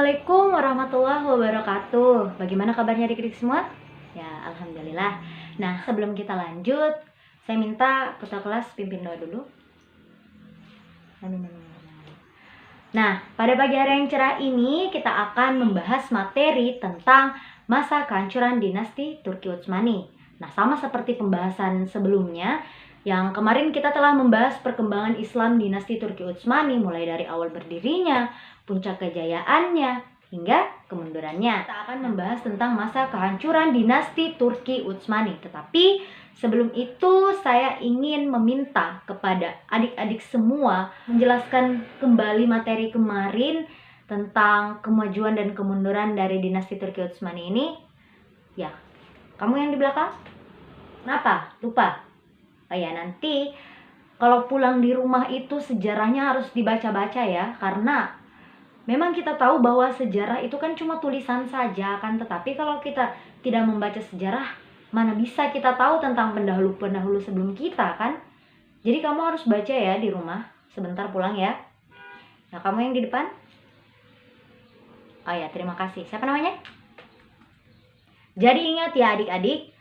Assalamualaikum warahmatullahi wabarakatuh. Bagaimana kabarnya adik-adik semua? Ya, alhamdulillah. Nah, sebelum kita lanjut, saya minta ketua kelas pimpin doa dulu. Amin, amin, amin. Nah, pada pagi hari yang cerah ini kita akan membahas materi tentang masa kehancuran dinasti Turki Utsmani. Nah, sama seperti pembahasan sebelumnya, yang kemarin kita telah membahas perkembangan Islam dinasti Turki Utsmani mulai dari awal berdirinya, puncak kejayaannya, hingga kemundurannya. Kita akan membahas tentang masa kehancuran dinasti Turki Utsmani. Tetapi sebelum itu saya ingin meminta kepada adik-adik semua menjelaskan kembali materi kemarin tentang kemajuan dan kemunduran dari dinasti Turki Utsmani ini. Ya, kamu yang di belakang? Kenapa? Lupa? Oh ya, nanti kalau pulang di rumah itu sejarahnya harus dibaca-baca ya, karena memang kita tahu bahwa sejarah itu kan cuma tulisan saja kan, tetapi kalau kita tidak membaca sejarah, mana bisa kita tahu tentang pendahulu-pendahulu sebelum kita kan? Jadi kamu harus baca ya di rumah, sebentar pulang ya. Nah, kamu yang di depan? Oh ya, terima kasih. Siapa namanya? Jadi ingat ya adik-adik,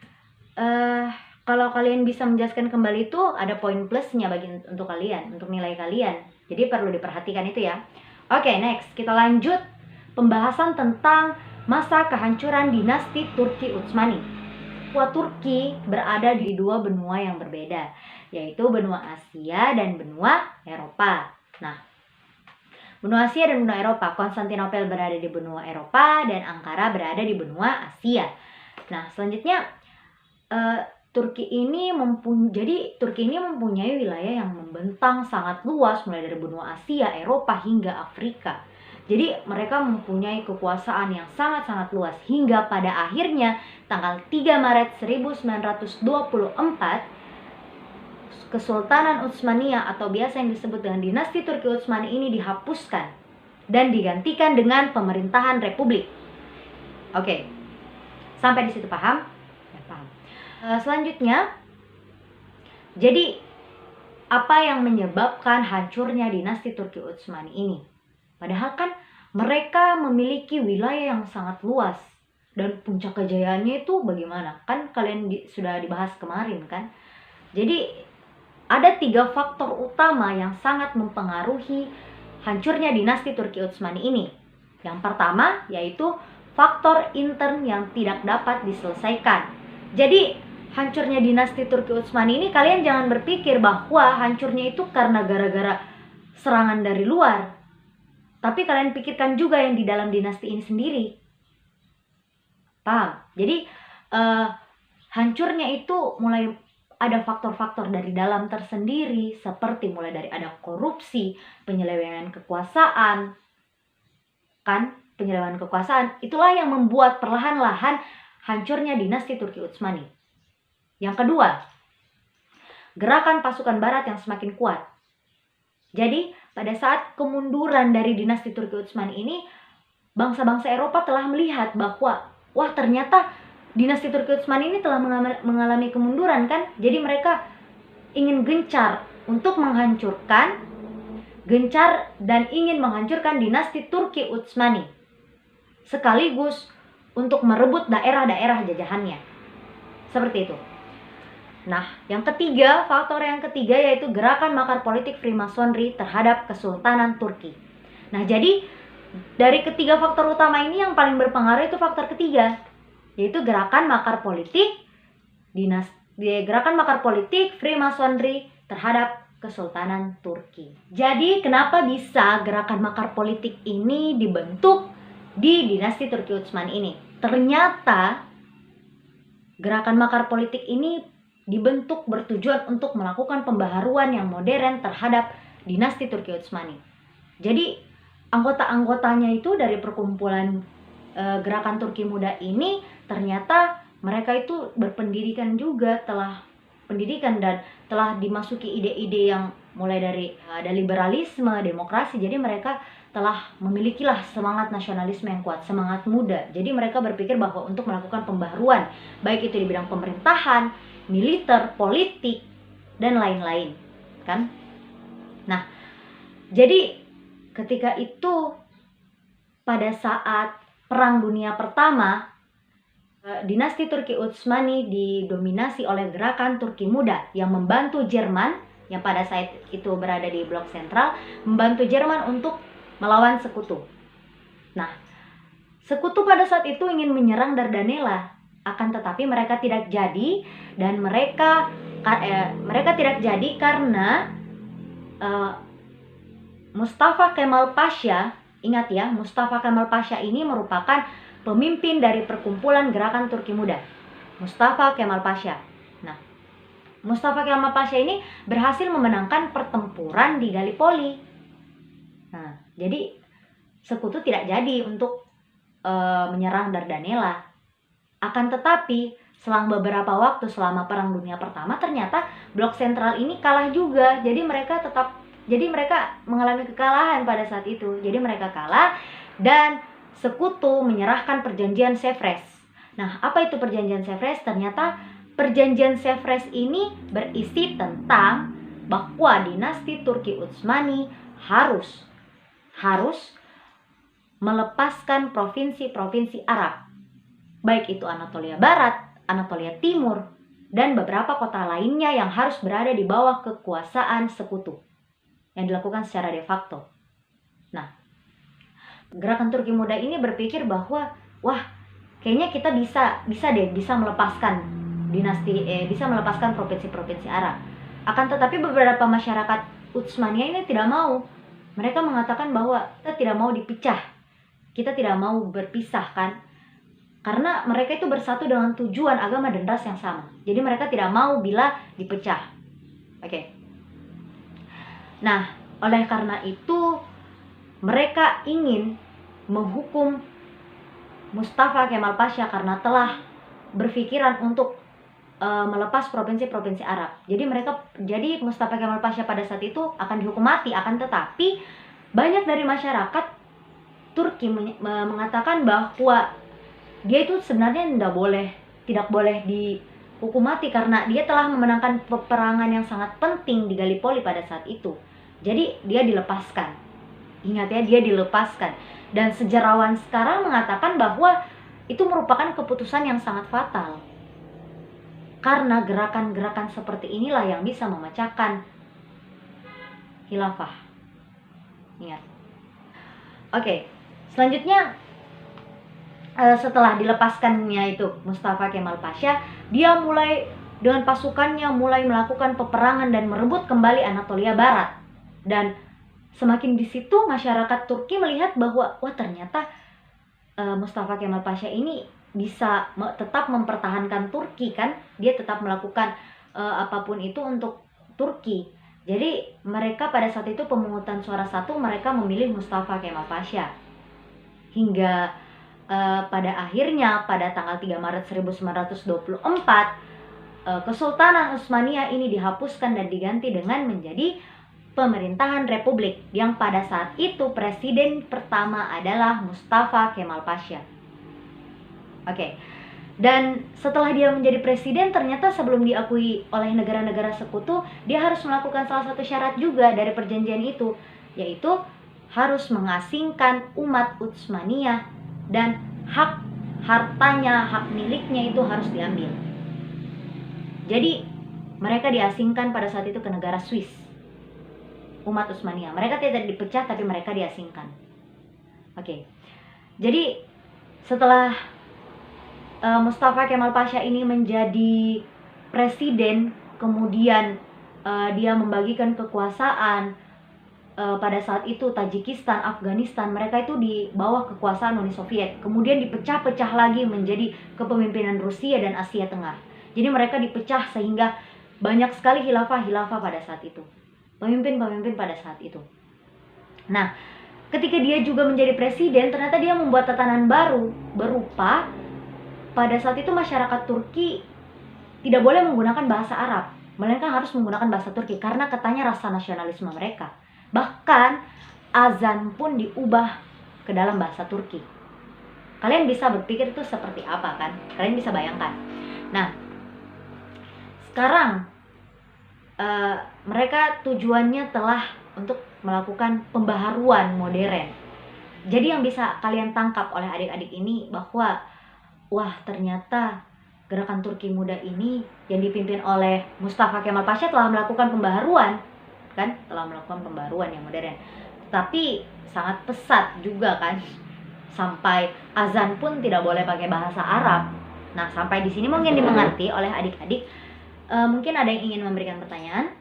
kalau kalian bisa menjelaskan kembali itu ada poin plusnya untuk kalian, untuk nilai kalian. Jadi perlu diperhatikan itu ya. Oke, next kita lanjut pembahasan tentang masa kehancuran dinasti Turki Utsmani. Benua Turki berada di dua benua yang berbeda, yaitu benua Asia dan benua Eropa. Nah, benua Asia dan benua Eropa, Konstantinopel berada di benua Eropa dan Ankara berada di benua Asia. Nah, selanjutnya Turki ini mempunyai wilayah yang membentang sangat luas mulai dari benua Asia, Eropa hingga Afrika. Jadi mereka mempunyai kekuasaan yang sangat-sangat luas hingga pada akhirnya tanggal 3 Maret 1924 Kesultanan Utsmaniyah atau biasa yang disebut dengan dinasti Turki Utsmani ini dihapuskan dan digantikan dengan pemerintahan republik. Oke. Sampai di situ paham? Ya, paham. Selanjutnya, jadi apa yang menyebabkan hancurnya dinasti Turki Utsmani ini? Padahal kan mereka memiliki wilayah yang sangat luas dan puncak kejayaannya itu bagaimana? Kan kalian sudah dibahas kemarin kan? Jadi ada 3 faktor utama yang sangat mempengaruhi hancurnya dinasti Turki Utsmani ini. Yang pertama yaitu faktor intern yang tidak dapat diselesaikan. Jadi hancurnya dinasti Turki Utsmani ini kalian jangan berpikir bahwa hancurnya itu karena gara-gara serangan dari luar. Tapi kalian pikirkan juga yang di dalam dinasti ini sendiri. Paham? Jadi hancurnya itu mulai ada faktor-faktor dari dalam tersendiri, seperti mulai dari ada korupsi, penyelewengan kekuasaan. Kan? Penyelewengan kekuasaan itulah yang membuat perlahan-lahan hancurnya dinasti Turki Utsmani. Yang kedua, gerakan pasukan barat yang semakin kuat. Jadi, pada saat kemunduran dari dinasti Turki Utsmani ini, bangsa-bangsa Eropa telah melihat bahwa, wah ternyata dinasti Turki Utsmani ini telah mengalami kemunduran kan? Jadi mereka ingin gencar dan ingin menghancurkan dinasti Turki Utsmani. Sekaligus untuk merebut daerah-daerah jajahannya. Seperti itu. Nah, faktor yang ketiga yaitu gerakan makar politik Freemasonry terhadap Kesultanan Turki. Nah, jadi dari ketiga faktor utama ini yang paling berpengaruh itu faktor ketiga, yaitu gerakan makar politik Freemasonry terhadap Kesultanan Turki. Jadi, kenapa bisa gerakan makar politik ini dibentuk di dinasti Turki Utsmani ini? Ternyata gerakan makar politik ini dibentuk bertujuan untuk melakukan pembaharuan yang modern terhadap dinasti Turki Utsmani. Jadi anggota-anggotanya itu dari perkumpulan gerakan Turki Muda ini ternyata mereka itu berpendidikan juga, dan telah dimasuki ide-ide yang mulai dari ada liberalisme, demokrasi. Jadi mereka telah memilikilah semangat nasionalisme yang kuat, semangat muda. Jadi mereka berpikir bahwa untuk melakukan pembaharuan, baik itu di bidang pemerintahan, militer, politik, dan lain-lain, kan? Nah, jadi ketika itu pada saat Perang Dunia Pertama, dinasti Turki Utsmani didominasi oleh gerakan Turki Muda yang membantu Jerman, yang pada saat itu berada di blok sentral, membantu Jerman untuk melawan sekutu. Nah, sekutu pada saat itu ingin menyerang Dardanella, akan tetapi mereka tidak jadi, dan mereka tidak jadi karena Mustafa Kemal Pasha. Ingat ya, Mustafa Kemal Pasha ini merupakan pemimpin dari perkumpulan gerakan Turki Muda, Mustafa Kemal Pasha. Nah, Mustafa Kemal Pasha ini berhasil memenangkan pertempuran di Gallipoli. Nah, jadi sekutu tidak jadi untuk menyerang Dardanella. Akan tetapi selang beberapa waktu selama Perang Dunia Pertama, ternyata blok sentral ini kalah juga. Jadi mereka mengalami kekalahan pada saat itu. Jadi mereka kalah dan sekutu menyerahkan perjanjian Sèvres. Nah, apa itu perjanjian Sèvres? Ternyata perjanjian Sèvres ini berisi tentang bahwa dinasti Turki Utsmani harus melepaskan provinsi-provinsi Arab, baik itu Anatolia Barat, Anatolia Timur, dan beberapa kota lainnya yang harus berada di bawah kekuasaan sekutu yang dilakukan secara de facto. Nah, gerakan Turki Muda ini berpikir bahwa wah, kayaknya kita bisa melepaskan bisa melepaskan provinsi-provinsi Arab. Akan tetapi beberapa masyarakat Utsmania ini tidak mau. Mereka mengatakan bahwa kita tidak mau dipecah, kita tidak mau berpisah kan, karena mereka itu bersatu dengan tujuan agama dan ras yang sama. Jadi mereka tidak mau bila dipecah. Oke. Nah, oleh karena itu mereka ingin menghukum Mustafa Kemal Pasha karena telah berpikiran untuk melepas provinsi-provinsi Arab. Jadi Mustafa Kemal Pasha pada saat itu akan dihukum mati. Akan tetapi banyak dari masyarakat Turki mengatakan bahwa dia itu sebenarnya tidak boleh dihukum mati karena dia telah memenangkan peperangan yang sangat penting di Gallipoli pada saat itu. Jadi dia dilepaskan. Ingat ya, dia dilepaskan. Dan sejarawan sekarang mengatakan bahwa itu merupakan keputusan yang sangat fatal. Karena gerakan-gerakan seperti inilah yang bisa memecahkan khilafah. Ingat. Oke, selanjutnya setelah dilepaskannya itu Mustafa Kemal Pasha, dia mulai dengan pasukannya mulai melakukan peperangan dan merebut kembali Anatolia Barat. Dan semakin di situ masyarakat Turki melihat bahwa wah, ternyata Mustafa Kemal Pasha ini bisa tetap mempertahankan Turki kan, dia tetap melakukan apapun itu untuk Turki. Jadi mereka pada saat itu pemungutan suara mereka memilih Mustafa Kemal Pasha. Hingga pada akhirnya pada tanggal 3 Maret 1924 Kesultanan Utsmaniyah ini dihapuskan dan diganti dengan menjadi pemerintahan republik, yang pada saat itu presiden pertama adalah Mustafa Kemal Pasha. Oke. Dan setelah dia menjadi presiden, ternyata sebelum diakui oleh negara-negara sekutu, dia harus melakukan salah satu syarat juga dari perjanjian itu, yaitu harus mengasingkan umat Utsmaniyah dan hartanya, hak miliknya itu harus diambil. Jadi mereka diasingkan pada saat itu ke negara Swiss. Umat Utsmaniyah, mereka tidak dipecah tapi mereka diasingkan. Oke. Jadi setelah Mustafa Kemal Pasha ini menjadi presiden, kemudian dia membagikan kekuasaan. Pada saat itu Tajikistan, Afghanistan, mereka itu di bawah kekuasaan Uni Soviet. Kemudian dipecah-pecah lagi menjadi kepemimpinan Rusia dan Asia Tengah. Jadi mereka dipecah sehingga banyak sekali khilafah pada saat itu. Pemimpin-pemimpin pada saat itu. Nah, ketika dia juga menjadi presiden, ternyata dia membuat tatanan baru berupa pada saat itu masyarakat Turki tidak boleh menggunakan bahasa Arab, melainkan harus menggunakan bahasa Turki karena katanya rasa nasionalisme mereka. Bahkan azan pun diubah ke dalam bahasa Turki. Kalian bisa berpikir itu seperti apa kan? Kalian bisa bayangkan. Nah, sekarang mereka tujuannya telah untuk melakukan pembaharuan modern. Jadi yang bisa kalian tangkap oleh adik-adik ini bahwa wah, ternyata gerakan Turki Muda ini yang dipimpin oleh Mustafa Kemal Pasha telah melakukan pembaharuan, kan? Telah melakukan pembaharuan yang modern. Tapi sangat pesat juga kan. Sampai azan pun tidak boleh pakai bahasa Arab. Nah, sampai di sini mungkin dimengerti oleh adik-adik. Mungkin ada yang ingin memberikan pertanyaan?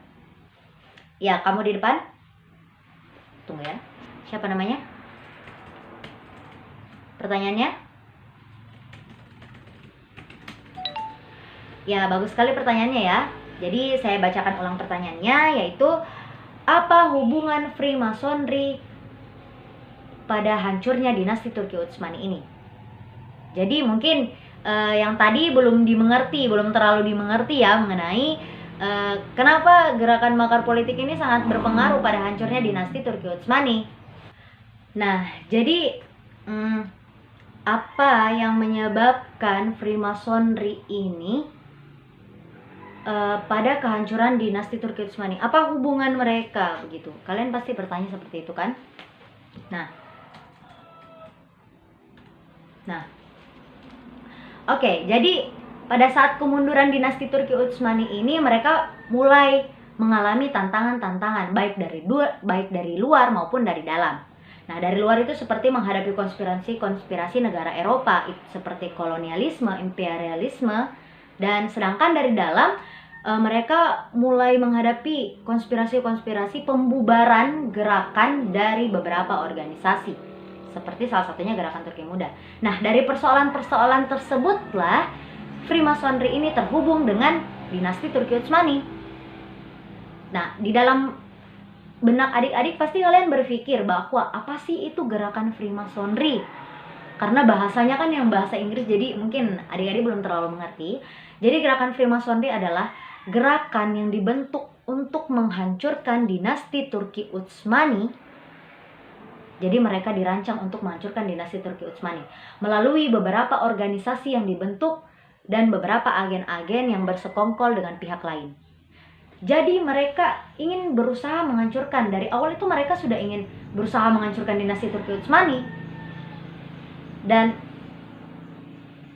Ya, kamu di depan. Tunggu ya. Siapa namanya? Pertanyaannya? Ya, bagus sekali pertanyaannya ya. Jadi saya bacakan ulang pertanyaannya, yaitu apa hubungan Freemasonry pada hancurnya dinasti Turki Utsmani ini? Jadi mungkin yang tadi belum terlalu dimengerti ya mengenai kenapa gerakan makar politik ini sangat berpengaruh pada hancurnya dinasti Turki Utsmani. Nah, jadi apa yang menyebabkan Freemasonry ini pada kehancuran dinasti Turki Utsmani? Apa hubungan mereka begitu? Kalian pasti bertanya seperti itu kan? Nah, oke, jadi pada saat kemunduran dinasti Turki Utsmani ini mereka mulai mengalami tantangan-tantangan baik dari luar maupun dari dalam. Nah, dari luar itu seperti menghadapi konspirasi negara Eropa seperti kolonialisme, imperialisme, dan sedangkan dari dalam mereka mulai menghadapi konspirasi pembubaran gerakan dari beberapa organisasi seperti salah satunya gerakan Turki Muda. Nah, dari persoalan-persoalan tersebutlah Freemasonry ini terhubung dengan dinasti Turki Utsmani. Nah, di dalam benak adik-adik pasti kalian berpikir bahwa apa sih itu gerakan Freemasonry? Karena bahasanya kan yang bahasa Inggris, jadi mungkin adik-adik belum terlalu mengerti. Jadi gerakan Freemasonry adalah gerakan yang dibentuk untuk menghancurkan dinasti Turki Utsmani. Jadi mereka dirancang untuk menghancurkan dinasti Turki Utsmani melalui beberapa organisasi yang dibentuk dan beberapa agen-agen yang bersekongkol dengan pihak lain. Jadi mereka ingin berusaha menghancurkan, dari awal itu mereka sudah ingin berusaha menghancurkan dinasti Turki Utsmani. Dan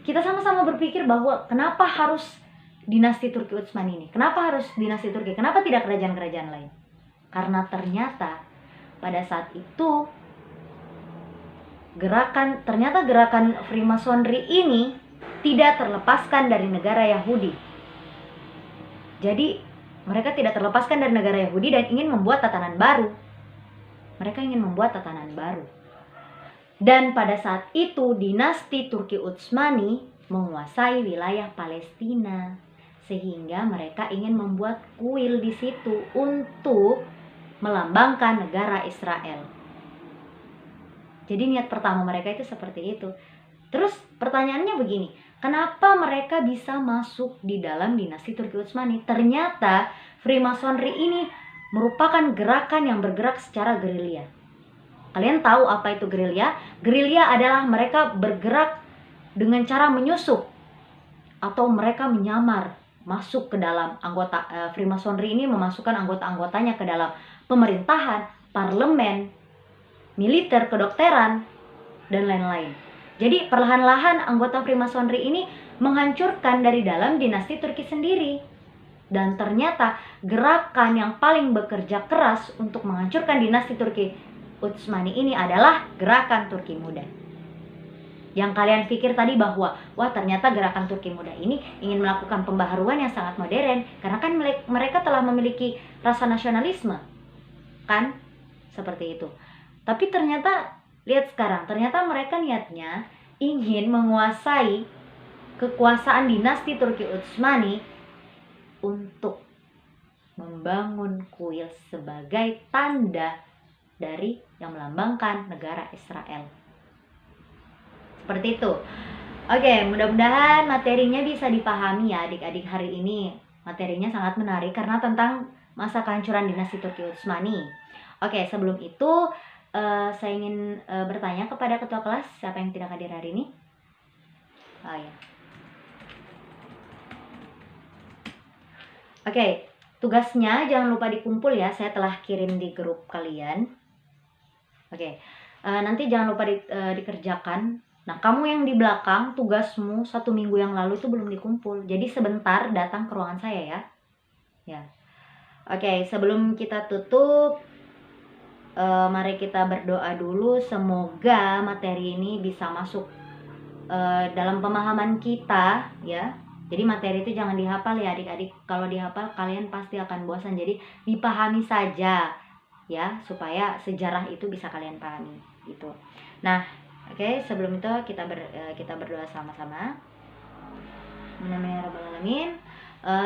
kita sama-sama berpikir bahwa kenapa harus dinasti Turki Utsmani ini? Kenapa harus dinasti Turki? Kenapa tidak kerajaan-kerajaan lain? Karena ternyata pada saat itu gerakan Freemasonry ini tidak terlepaskan dari negara Yahudi. Jadi mereka tidak terlepaskan dari negara Yahudi dan ingin membuat tatanan baru. Mereka ingin membuat tatanan baru. Dan pada saat itu dinasti Turki Utsmani menguasai wilayah Palestina, sehingga mereka ingin membuat kuil di situ untuk melambangkan negara Israel. Jadi niat pertama mereka itu seperti itu. Terus pertanyaannya begini, kenapa mereka bisa masuk di dalam dinasti Turki Utsmani? Ternyata Freemasonry ini merupakan gerakan yang bergerak secara gerilya. Kalian tahu apa itu gerilya? Gerilya adalah mereka bergerak dengan cara menyusup atau mereka menyamar masuk ke dalam anggota. Freemasonry ini memasukkan anggota-anggotanya ke dalam pemerintahan, parlemen, militer, kedokteran, dan lain-lain. Jadi perlahan-lahan anggota Freemasonry ini menghancurkan dari dalam dinasti Turki sendiri. Dan ternyata gerakan yang paling bekerja keras untuk menghancurkan dinasti Turki Utsmani ini adalah gerakan Turki Muda. Yang kalian pikir tadi bahwa wah ternyata gerakan Turki Muda ini ingin melakukan pembaharuan yang sangat modern, karena kan mereka telah memiliki rasa nasionalisme, kan? Seperti itu. Tapi ternyata lihat sekarang, ternyata mereka niatnya ingin menguasai kekuasaan dinasti Turki Utsmani untuk membangun kuil sebagai tanda dari yang melambangkan negara Israel. Seperti itu. Oke, mudah-mudahan materinya bisa dipahami ya adik-adik hari ini. Materinya sangat menarik karena tentang masa kehancuran dinasti Turki Utsmani. Oke, sebelum itu saya ingin bertanya kepada ketua kelas, siapa yang tidak hadir hari ini? Oh ya. Oke, tugasnya jangan lupa dikumpul ya, saya telah kirim di grup kalian. Oke, nanti jangan lupa dikerjakan. Nah, kamu yang di belakang, tugasmu 1 minggu yang lalu itu belum dikumpul. Jadi sebentar datang ke ruangan saya ya. Ya. Oke, sebelum kita tutup, mari kita berdoa dulu. Semoga materi ini bisa masuk dalam pemahaman kita ya. Jadi materi itu jangan dihafal ya adik-adik. Kalau dihafal kalian pasti akan bosan. Jadi dipahami saja ya, supaya sejarah itu bisa kalian pahami gitu. Nah, oke, sebelum itu kita berdoa sama-sama. Bismillahirrahmanirrahim.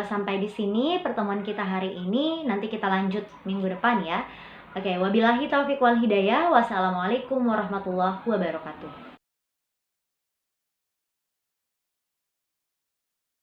Sampai di sini pertemuan kita hari ini. Nanti kita lanjut minggu depan ya. Oke, wabillahi taufiq wal hidayah. Wassalamualaikum warahmatullahi wabarakatuh.